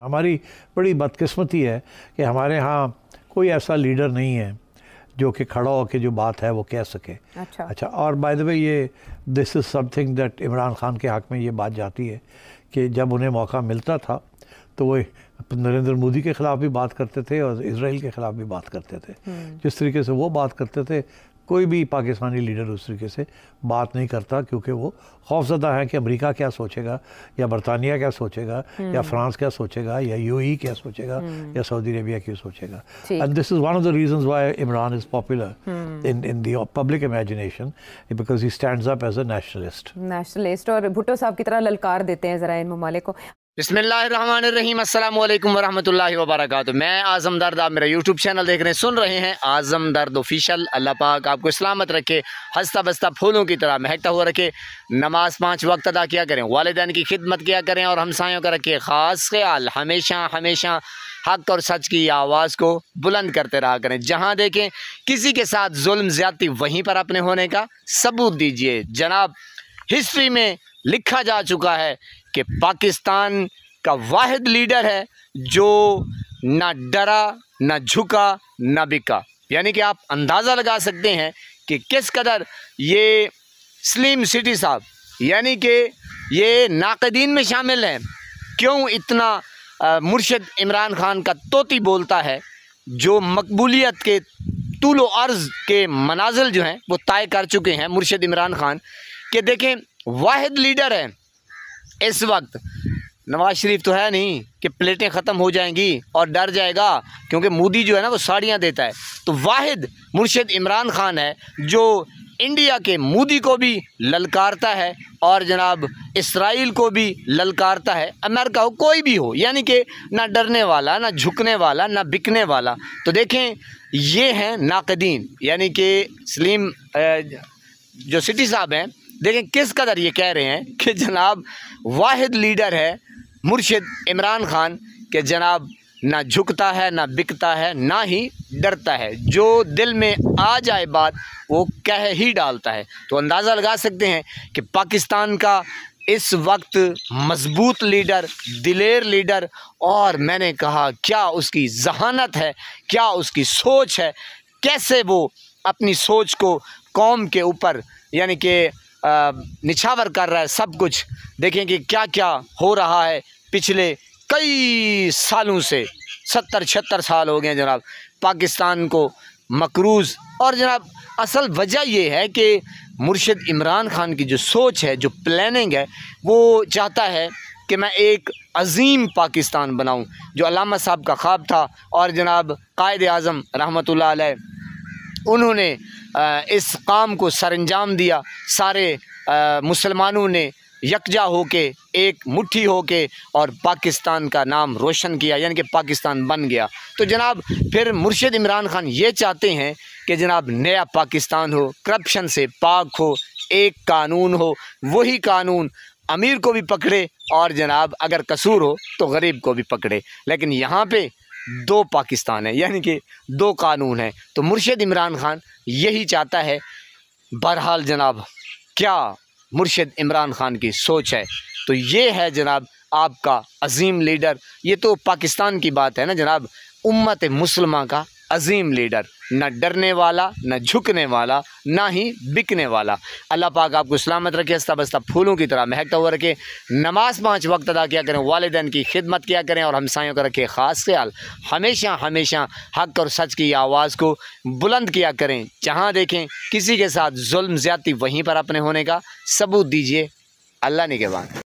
हमारी बड़ी बदकिस्मती है कि हमारे यहाँ कोई ऐसा लीडर नहीं है जो कि खड़ा होकर जो बात है वो कह सके। अच्छा, और बाय द वे ये this is something that Imran Khan के हक़ में ये बात जाती है कि जब उन्हें मौका मिलता था तो वो नरेंद्र मोदी के ख़िलाफ़ भी बात करते थे और इसराइल के ख़िलाफ़ भी बात करते थे। जिस तरीके से वो बात करते थे कोई भी पाकिस्तानी लीडर उस तरीके से बात नहीं करता, क्योंकि वो खौफज़दा है कि अमेरिका क्या सोचेगा या बरतानिया क्या सोचेगा या फ्रांस क्या सोचेगा या यूएई क्या सोचेगा या सऊदी अरेबिया क्या सोचेगा। And this is one of the reasons why Imran is popular in the public imagination, because he stands up as a nationalist और भुट्टो साहब की तरह ललकार देते हैं ज़रा इन ममालिक को। बिस्मिल्लाहिर्रहमानिर्रहीम, अस्सलाम वालेकुम वरहमतुल्लाहि वबरकातुहू। मैं आज़म दर्द, आप मेरा यूट्यूब चैनल देख रहे हैं, सुन रहे हैं आज़म दर्द ऑफिशियल। अल्लाह पाक आपको सलामत रखे, हंसता बसता फूलों की तरह महकता हुआ रखे। नमाज 5 वक्त अदा किया करें, वालिदैन की खिदमत किया करें और हमसायों का रखे ख़ास ख्याल। हमेशा हमेशा हक़ और सच की आवाज़ को बुलंद करते रहा करें। जहाँ देखें किसी के साथ जुल्म ज़्यादती, वहीं पर अपने होने का सबूत दीजिए। जनाब, हिस्ट्री में लिखा जा चुका है कि पाकिस्तान का वाहिद लीडर है जो ना डरा, ना झुका, ना बिका। यानी कि आप अंदाज़ा लगा सकते हैं कि किस कदर ये स्लिम सिटी साहब, यानी कि ये नाक़दीन में शामिल हैं, क्यों इतना मुर्शिद इमरान खान का तोती बोलता है, जो मकबूलियत के तूल व अर्ज़ के मनाजिल जो हैं वो तय कर चुके हैं मुर्शिद इमरान खान के। देखें, वाहिद लीडर है इस वक्त। नवाज शरीफ तो है नहीं कि प्लेटें ख़त्म हो जाएंगी और डर जाएगा, क्योंकि मोदी जो है ना वो साड़ियाँ देता है। तो वाहिद मुर्शिद इमरान खान है जो इंडिया के मोदी को भी ललकारता है और जनाब इसराइल को भी ललकारता है, अमेरिका हो कोई भी हो, यानी कि ना डरने वाला, ना झुकने वाला, ना बिकने वाला। तो देखें, ये हैं नाक़दीन, यानी कि सलीम जो सिटी साहब हैं, देखें किस कदर ये कह रहे हैं कि जनाब वाहिद लीडर है मुर्शिद इमरान खान के, जनाब ना झुकता है, ना बिकता है, ना ही डरता है। जो दिल में आ जाए बात वो कह ही डालता है। तो अंदाज़ा लगा सकते हैं कि पाकिस्तान का इस वक्त मजबूत लीडर, दिलेर लीडर, और मैंने कहा क्या उसकी जहानत है, क्या उसकी सोच है, कैसे वो अपनी सोच को कौम के ऊपर यानी कि निछावर कर रहा है सब कुछ। देखें कि क्या क्या हो रहा है पिछले कई सालों से, 70-76 साल हो गए जनाब पाकिस्तान को मकरूज़। और जनाब असल वजह ये है कि मुर्शिद इमरान खान की जो सोच है, जो प्लानिंग है, वो चाहता है कि मैं एक अज़ीम पाकिस्तान बनाऊं, जो अल्लामा साहब का ख्वाब था। और जनाब कायद आज़म रहमतुल्लाह अलैह, उन्होंने इस काम को सरअंजाम दिया। सारे मुसलमानों ने यकजा होके, एक मुट्ठी होके और पाकिस्तान का नाम रोशन किया, यानी कि पाकिस्तान बन गया। तो जनाब फिर मुर्शिद इमरान खान ये चाहते हैं कि जनाब नया पाकिस्तान हो, करप्शन से पाक हो, एक कानून हो, वही कानून अमीर को भी पकड़े और जनाब अगर कसूर हो तो गरीब को भी पकड़े। लेकिन यहाँ पे 2 पाकिस्तान है, यानी कि 2 कानून हैं। तो मुर्शिद इमरान खान यही चाहता है। बहरहाल जनाब, क्या मुर्शिद इमरान खान की सोच है? तो ये है जनाब आपका अज़ीम लीडर। ये तो पाकिस्तान की बात है ना जनाब, उम्मत मुसलमा का अज़ीम लीडर, न डरने वाला, न झुकने वाला, ना ही बिकने वाला। अल्लाह पाक आपको सलामत रखे, हंसता बसता फूलों की तरह महकता हुआ रखे। नमाज 5 वक्त अदा किया करें, वालिदैन की खिदमत किया करें और हमसायों का रखे ख़ास ख्याल। हमेशा हमेशा हक़ और सच की आवाज़ को बुलंद किया करें। जहाँ देखें किसी के साथ जुल्म ज़्यादती, वहीं पर अपने होने का सबूत दीजिए। अल्लाह निगहबान।